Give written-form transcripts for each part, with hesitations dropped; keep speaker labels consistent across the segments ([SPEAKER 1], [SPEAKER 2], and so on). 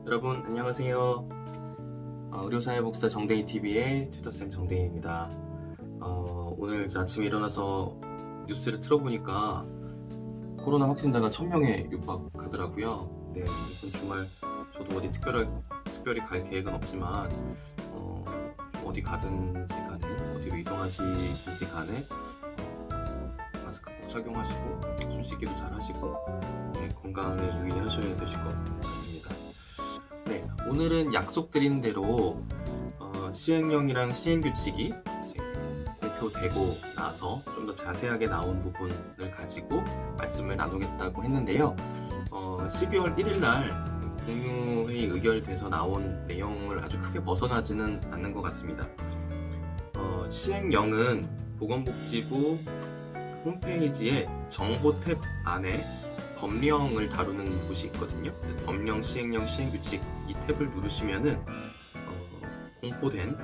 [SPEAKER 1] 여러분 안녕하세요. 의료사회복지사 정대희TV의 튜터쌤 정대희입니다. 오늘 아침에 일어나서 뉴스를 틀어보니까 코로나 확진자가 1000명에 육박하더라고요. 네, 이번 주말 저도 어디 특별히 갈 계획은 없지만 어디 가든지 간에 어디로 이동하시든지 간에 마스크 꼭 착용하시고 손 씻기도 잘 하시고 건강에 유의하셔야 되실 것 같습니다. 네, 오늘은 약속드린 대로 시행령이랑 시행규칙이 공표되고 나서 좀 더 자세하게 나온 부분을 가지고 말씀을 나누겠다고 했는데요. 12월 1일 날 공유회의 의결돼서 나온 내용을 아주 크게 벗어나지는 않는 것 같습니다. 시행령은 보건복지부 홈페이지에 정보 탭 안에 법령을 다루는 곳이 있거든요. 법령, 시행령, 시행규칙 이 탭을 누르시면은 공포된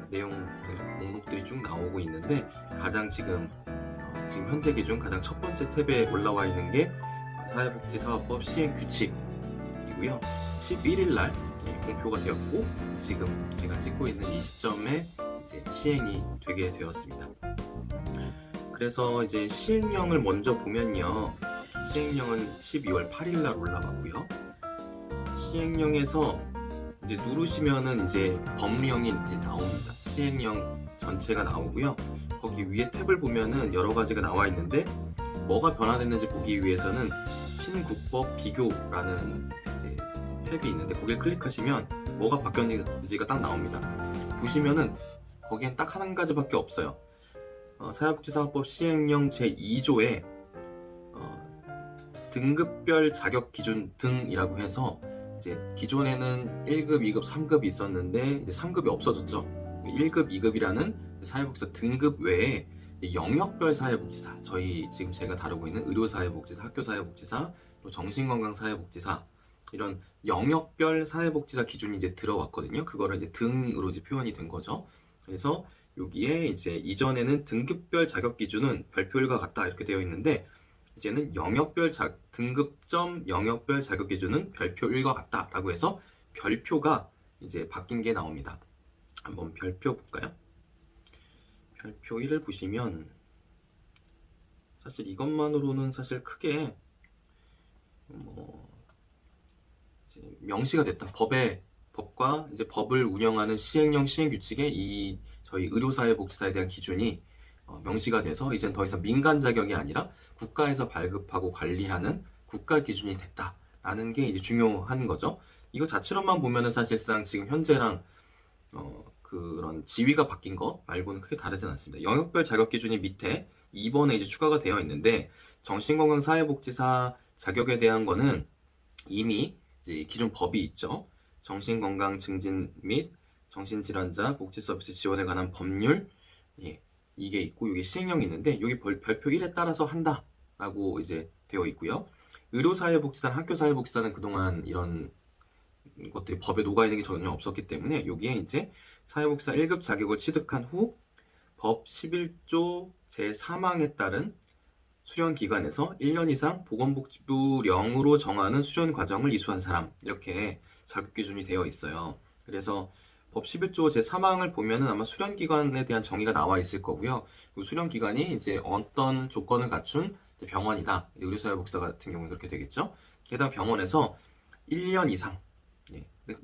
[SPEAKER 1] 내용들, 목록들이 쭉 나오고 있는데 가장 지금 현재 기준 가장 첫 번째 탭에 올라와 있는 게 사회복지사업법 시행규칙이고요. 11일 날 공표가 되었고 지금 제가 찍고 있는 이 시점에 이제 시행이 되게 되었습니다. 그래서 이제 시행령을 먼저 보면요. 시행령은 12월 8일 날 올라가고요. 시행령에서 이제 누르시면은 이제 법령이 이제 나옵니다. 시행령 전체가 나오고요. 거기 위에 탭을 보면은 여러 가지가 나와 있는데 뭐가 변화됐는지 보기 위해서는 신국법 비교라는 이제 탭이 있는데 거기에 클릭하시면 뭐가 바뀌었는지가 딱 나옵니다. 보시면은 거기엔 딱 한 가지밖에 없어요. 사회복지사업법 시행령 제2조에 등급별 자격 기준 등이라고 해서 이제 기존에는 1급, 2급, 3급이 있었는데 이제 3급이 없어졌죠. 1급, 2급이라는 사회복지사 등급 외에 영역별 사회복지사, 저희 지금 제가 다루고 있는 의료사회복지사, 학교사회복지사, 또 정신건강사회복지사 이런 영역별 사회복지사 기준이 이제 들어왔거든요. 그거를 이제 등으로 이제 표현이 된 거죠. 그래서 여기에 이제 이전에는 등급별 자격 기준은 별표일과 같다 이렇게 되어 있는데 이제는 등급점 영역별 자격 기준은 별표 1과 같다라고 해서 별표가 이제 바뀐 게 나옵니다. 한번 별표 볼까요? 별표 1을 보시면 사실 이것만으로는 사실 크게 이제 명시가 됐다. 법과 이제 법을 운영하는 시행령 시행규칙에 이 저희 의료사회복지사에 대한 기준이 명시가 돼서 이젠 더 이상 민간 자격이 아니라 국가에서 발급하고 관리하는 국가 기준이 됐다라는 게 이제 중요한 거죠. 이거 자체로만 보면은 사실상 지금 현재랑 그런 지위가 바뀐 거 말고는 크게 다르진 않습니다. 영역별 자격 기준이 밑에 2번에 이제 추가가 되어 있는데 정신건강사회복지사 자격에 대한 거는 이미 이제 기존 법이 있죠. 정신건강 증진 및 정신질환자 복지 서비스 지원에 관한 법률, 이게 있고 여기 시행령이 있는데 여기 별표 1에 따라서 한다라고 이제 되어 있고요. 의료사회복지사나 학교사회복지사는 그동안 이런 것들이 법에 녹아 있는 게 전혀 없었기 때문에 여기에 이제 사회복지사 1급 자격을 취득한 후 법 11조 제3항에 따른 수련기관에서 1년 이상 보건복지부령으로 정하는 수련 과정을 이수한 사람 이렇게 자격 기준이 되어 있어요. 그래서 법 11조 제3항을 보면은 아마 수련기관에 대한 정의가 나와 있을 거고요. 그 수련기관이 이제 어떤 조건을 갖춘 병원이다. 이제 의료사회복지사 같은 경우는 그렇게 되겠죠. 게다가 병원에서 1년 이상,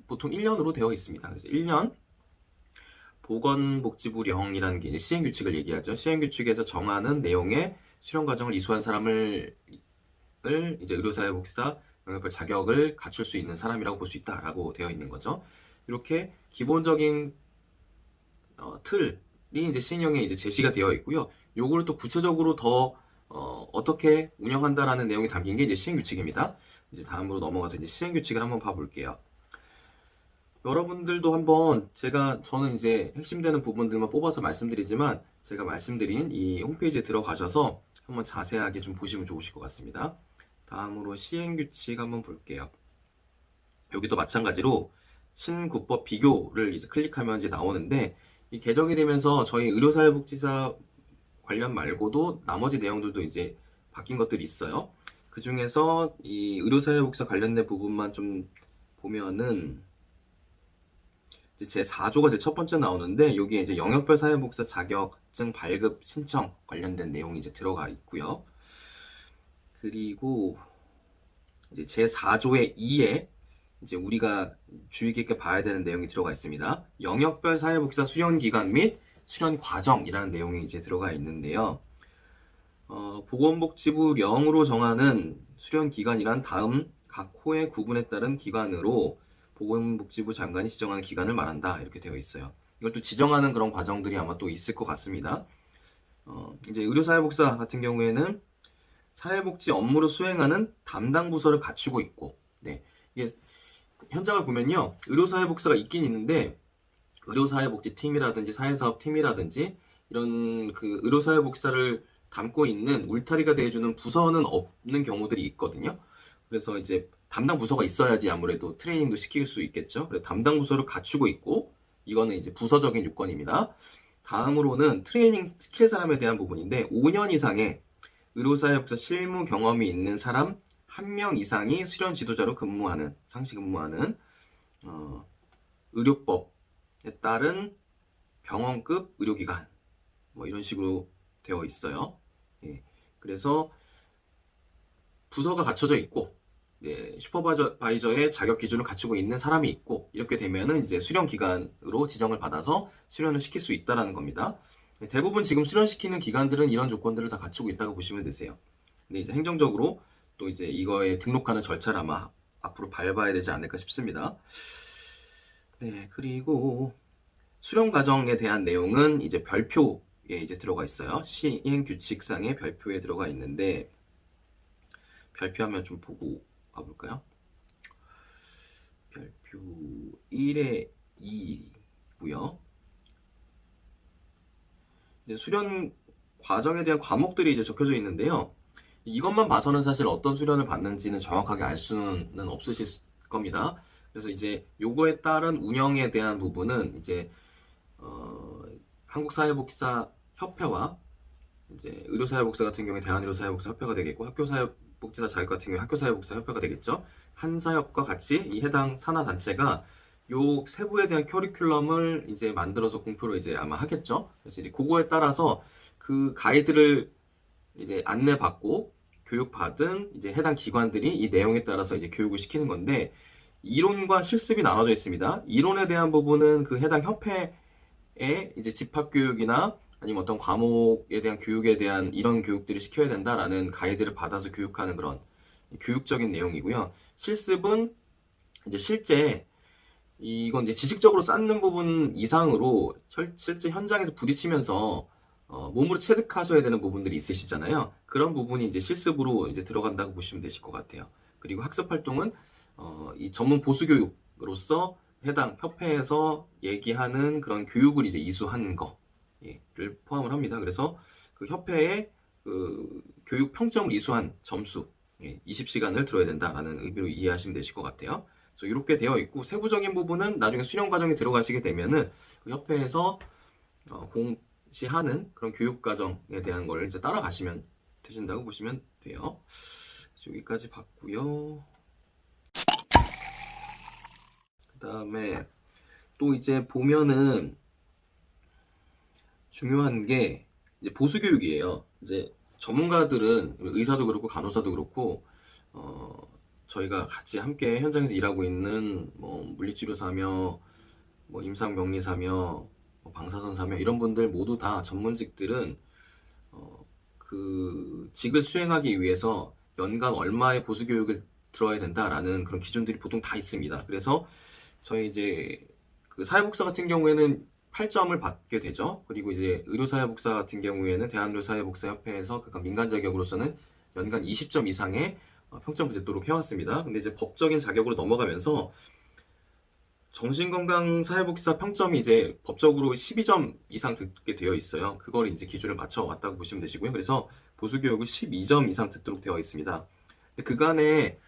[SPEAKER 1] 보통 1년으로 되어 있습니다. 그래서 1년 보건복지부령이라는 게 이제 시행규칙을 얘기하죠. 시행규칙에서 정하는 내용의 수련 과정을 이수한 사람을 이제 의료사회복지사 영역별 자격을 갖출 수 있는 사람이라고 볼 수 있다라고 되어 있는 거죠. 이렇게 기본적인 틀이 이제 시행령에 이제 제시가 되어 있고요. 요거를 또 구체적으로 더 어떻게 운영한다라는 내용이 담긴 게 이제 시행규칙입니다. 이제 다음으로 넘어가서 이제 시행규칙을 한번 봐볼게요. 여러분들도 한번 저는 이제 핵심되는 부분들만 뽑아서 말씀드리지만 제가 말씀드린 이 홈페이지에 들어가셔서 한번 자세하게 좀 보시면 좋으실 것 같습니다. 다음으로 시행규칙 한번 볼게요. 여기도 마찬가지로 신국법 비교를 이제 클릭하면 이제 나오는데 이 개정이 되면서 저희 의료사회복지사 관련 말고도 나머지 내용들도 이제 바뀐 것들이 있어요. 그 중에서 이 의료사회복지사 관련된 부분만 좀 보면은 제 4조가 제 첫 번째 나오는데 여기에 이제 영역별 사회복지사 자격증 발급 신청 관련된 내용이 이제 들어가 있고요. 그리고 이제 제 4조의 2에 이제 우리가 주의 깊게 봐야 되는 내용이 들어가 있습니다. 영역별 사회복지사 수련 기간 및 수련 과정이라는 내용이 이제 들어가 있는데요. 보건복지부령으로 정하는 수련 기간이란 다음 각 호의 구분에 따른 기간으로 보건복지부 장관이 지정하는 기간을 말한다. 이렇게 되어 있어요. 이것도 지정하는 그런 과정들이 아마 또 있을 것 같습니다. 이제 의료사회복지사 같은 경우에는 사회복지 업무를 수행하는 담당 부서를 갖추고 있고, 네. 이게 현장을 보면요. 의료사회복지사가 있긴 있는데, 의료사회복지팀이라든지 사회사업팀이라든지, 이런 그 의료사회복지사를 담고 있는 울타리가 돼주는 부서는 없는 경우들이 있거든요. 그래서 이제 담당 부서가 있어야지 아무래도 트레이닝도 시킬 수 있겠죠. 그래서 담당 부서를 갖추고 있고, 이거는 이제 부서적인 요건입니다. 다음으로는 트레이닝 시킬 사람에 대한 부분인데, 5년 이상의 의료사회복지사 실무 경험이 있는 사람 1명 이상이 수련 지도자로 근무하는, 상시 근무하는 의료법에 따른 병원급 의료기관, 뭐 이런 식으로 되어 있어요. 예, 그래서 부서가 갖춰져 있고, 예, 슈퍼바이저의 자격 기준을 갖추고 있는 사람이 있고, 이렇게 되면은 이제 수련 기관으로 지정을 받아서 수련을 시킬 수 있다라는 겁니다. 대부분 지금 수련시키는 기관들은 이런 조건들을 다 갖추고 있다고 보시면 되세요. 근데 이제 행정적으로 또 이제 이거에 등록하는 절차를 아마 앞으로 밟아야 되지 않을까 싶습니다. 네, 그리고 수련 과정에 대한 내용은 이제 별표에 이제 들어가 있어요. 시행 규칙상의 별표에 들어가 있는데, 별표 한번 좀 보고 가볼까요? 별표 1에 2고요. 이제 수련 과정에 대한 과목들이 이제 적혀져 있는데요. 이것만 봐서는 사실 어떤 수련을 받는지는 정확하게 알 수는 없으실 겁니다. 그래서 이제 요거에 따른 운영에 대한 부분은 이제 한국사회복지사 협회와 이제 의료사회복지사 같은 경우에 대한의료사회복지사 협회가 되겠고, 학교사회복지사 자격 같은 경우에 학교사회복지사 협회가 되겠죠. 한사협과 같이 이 해당 산하 단체가 요 세부에 대한 커리큘럼을 이제 만들어서 공표를 이제 아마 하겠죠. 그래서 이제 그거에 따라서 그 가이드를 이제 안내받고 교육받은 이제 해당 기관들이 이 내용에 따라서 이제 교육을 시키는 건데, 이론과 실습이 나눠져 있습니다. 이론에 대한 부분은 그 해당 협회에 이제 집합교육이나 아니면 어떤 과목에 대한 교육에 대한 이런 교육들을 시켜야 된다라는 가이드를 받아서 교육하는 그런 교육적인 내용이고요. 실습은 이제 실제 이건 이제 지식적으로 쌓는 부분 이상으로 실제 현장에서 부딪히면서 몸으로 체득하셔야 되는 부분들이 있으시잖아요. 그런 부분이 이제 실습으로 이제 들어간다고 보시면 되실 것 같아요. 그리고 학습 활동은 이 전문 보수 교육으로서 해당 협회에서 얘기하는 그런 교육을 이제 이수하는 거를 포함을 합니다. 그래서 그 협회의 그 교육 평점을 이수한 점수 20시간을 들어야 된다라는 의미로 이해하시면 되실 것 같아요. 그래서 이렇게 되어 있고, 세부적인 부분은 나중에 수련 과정에 들어가시게 되면은 그 협회에서 공시하는 그런 교육 과정에 대한 걸 이제 따라가시면 되신다고 보시면 돼요. 여기까지 봤고요. 그 다음에 또 이제 보면은 중요한 게 이제 보수 교육이에요. 이제 전문가들은 의사도 그렇고 간호사도 그렇고 저희가 같이 함께 현장에서 일하고 있는 뭐 물리치료사며 뭐 임상병리사며 뭐 방사선사며 이런 분들 모두 다 전문직들은 그 직을 수행하기 위해서 연간 얼마의 보수 교육을 들어야 된다라는 그런 기준들이 보통 다 있습니다. 그래서 저희 이제 그 사회복지사 같은 경우에는 8점을 받게 되죠. 그리고 이제 의료사회복지사 같은 경우에는 대한의료사회복지사협회에서 그러니까 민간 자격으로서는 연간 20점 이상의 평점을 듣도록 해왔습니다. 근데 이제 법적인 자격으로 넘어가면서 정신건강사회복지사 평점이 이제 법적으로 12점 이상 듣게 되어 있어요. 그걸 이제 기준을 맞춰 왔다고 보시면 되시고요. 그래서 보수교육을 12점 이상 듣도록 되어 있습니다. 근데 그간에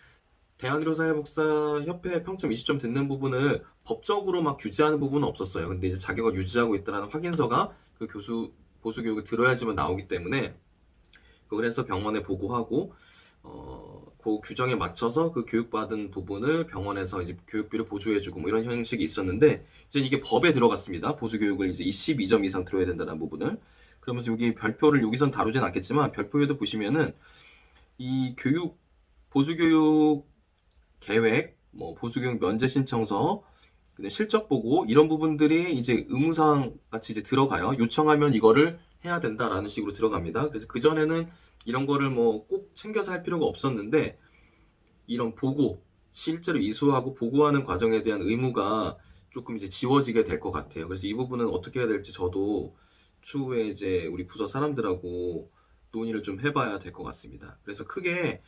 [SPEAKER 1] 대한의료사회복지사협회 평점 20점 듣는 부분을 법적으로 막 규제하는 부분은 없었어요. 근데 이제 자격을 유지하고 있다는 확인서가 그 보수교육을 들어야지만 나오기 때문에 그걸 해서 병원에 보고하고 그 규정에 맞춰서 그 교육받은 부분을 병원에서 이제 교육비를 보조해주고 뭐 이런 형식이 있었는데 이제 이게 법에 들어갔습니다. 보수교육을 이제 12점 이상 들어야 된다는 부분을. 그러면서 여기 별표를 여기선 다루진 않겠지만 별표에도 보시면은 이 교육 보수교육 계획, 뭐 보수교육 면제 신청서, 근데 실적 보고 이런 부분들이 이제 의무사항 같이 이제 들어가요. 요청하면 이거를 해야 된다라는 식으로 들어갑니다. 그래서 그전에는 이런 거를 뭐 꼭 챙겨서 할 필요가 없었는데 이런 보고, 실제로 이수하고 보고하는 과정에 대한 의무가 조금 이제 지워지게 될 것 같아요. 그래서 이 부분은 어떻게 해야 될지 저도 추후에 이제 우리 부서 사람들하고 논의를 좀 해봐야 될 것 같습니다. 그래서 크게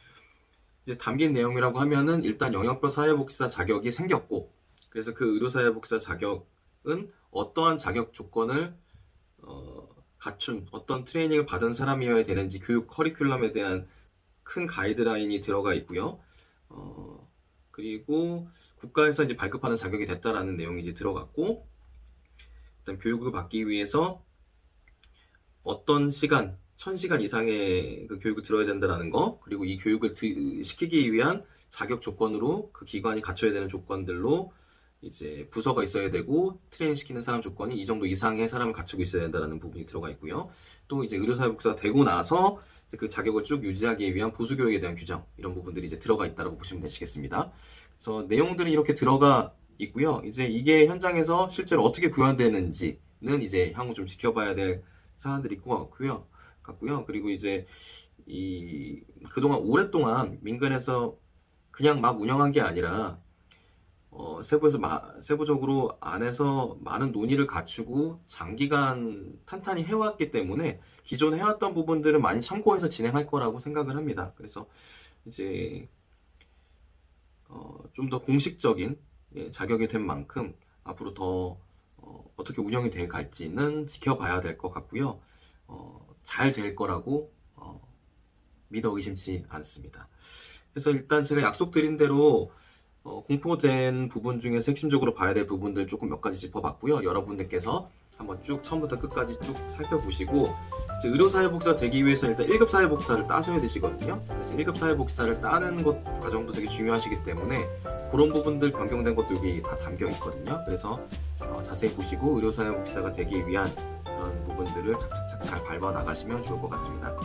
[SPEAKER 1] 이제 담긴 내용이라고 하면은 일단 영역별 사회복지사 자격이 생겼고, 그래서 그 의료사회복지사 자격은 어떠한 자격 조건을 갖춘 어떤 트레이닝을 받은 사람이어야 되는지 교육 커리큘럼에 대한 큰 가이드라인이 들어가 있고요. 그리고 국가에서 이제 발급하는 자격이 됐다라는 내용이 이제 들어갔고, 일단 교육을 받기 위해서 어떤 시간, 1000시간 이상의 그 교육을 들어야 된다라는 거, 그리고 이 교육을 시키기 위한 자격 조건으로 그 기관이 갖춰야 되는 조건들로 이제 부서가 있어야 되고 트레이닝 시키는 사람 조건이 이 정도 이상의 사람을 갖추고 있어야 된다는 부분이 들어가 있고요. 또 이제 의료사회복지사가 되고 나서 이제 그 자격을 쭉 유지하기 위한 보수교육에 대한 규정, 이런 부분들이 이제 들어가 있다고 보시면 되시겠습니다. 그래서 내용들이 이렇게 들어가 있고요. 이제 이게 현장에서 실제로 어떻게 구현되는지는 이제 향후 좀 지켜봐야 될 사안들이 있고 같고요. 그리고 이제 이 그동안 오랫동안 민간에서 그냥 막 운영한 게 아니라 세부에서 세부적으로 안에서 많은 논의를 갖추고 장기간 탄탄히 해왔기 때문에 기존에 해왔던 부분들을 많이 참고해서 진행할 거라고 생각을 합니다. 그래서 이제 좀 더 공식적인 자격이 된 만큼 앞으로 더 어떻게 운영이 돼 갈지는 지켜봐야 될 것 같고요. 잘 될 거라고 믿어 의심치 않습니다. 그래서 일단 제가 약속드린 대로 공포된 부분 중에서 핵심적으로 봐야 될 부분들 조금 몇 가지 짚어봤고요. 여러분들께서 한번 쭉 처음부터 끝까지 쭉 살펴보시고, 이제 의료사회복지사 되기 위해서 일단 1급 사회복지사를 따셔야 되시거든요. 그래서 1급 사회복지사를 따는 것 과정도 되게 중요하시기 때문에 그런 부분들 변경된 것도 여기 다 담겨 있거든요. 그래서 자세히 보시고 의료사회복지사가 되기 위한 그런 부분들을 착착착 잘 밟아 나가시면 좋을 것 같습니다.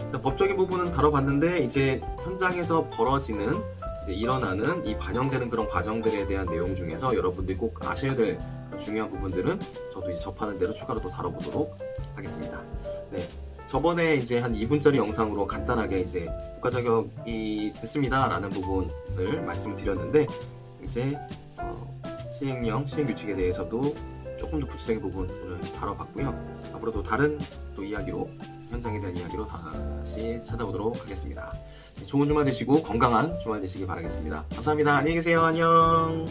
[SPEAKER 1] 일단 법적인 부분은 다뤄봤는데 이제 현장에서 벌어지는 이제 일어나는 이 반영되는 그런 과정들에 대한 내용 중에서 여러분들이 꼭 아셔야 될 중요한 부분들은 저도 이제 접하는 대로 추가로 또 다뤄보도록 하겠습니다. 네, 저번에 이제 한 2분짜리 영상으로 간단하게 이제 국가 자격이 됐습니다라는 부분을 말씀을 드렸는데, 이제 시행령, 시행규칙에 대해서도 조금 더 구체적인 부분을 다뤄봤고요. 앞으로도 다른 또 이야기로, 현장에 대한 이야기로 다시 찾아오도록 하겠습니다. 좋은 주말 되시고 건강한 주말 되시길 바라겠습니다. 감사합니다. 안녕히 계세요. 안녕.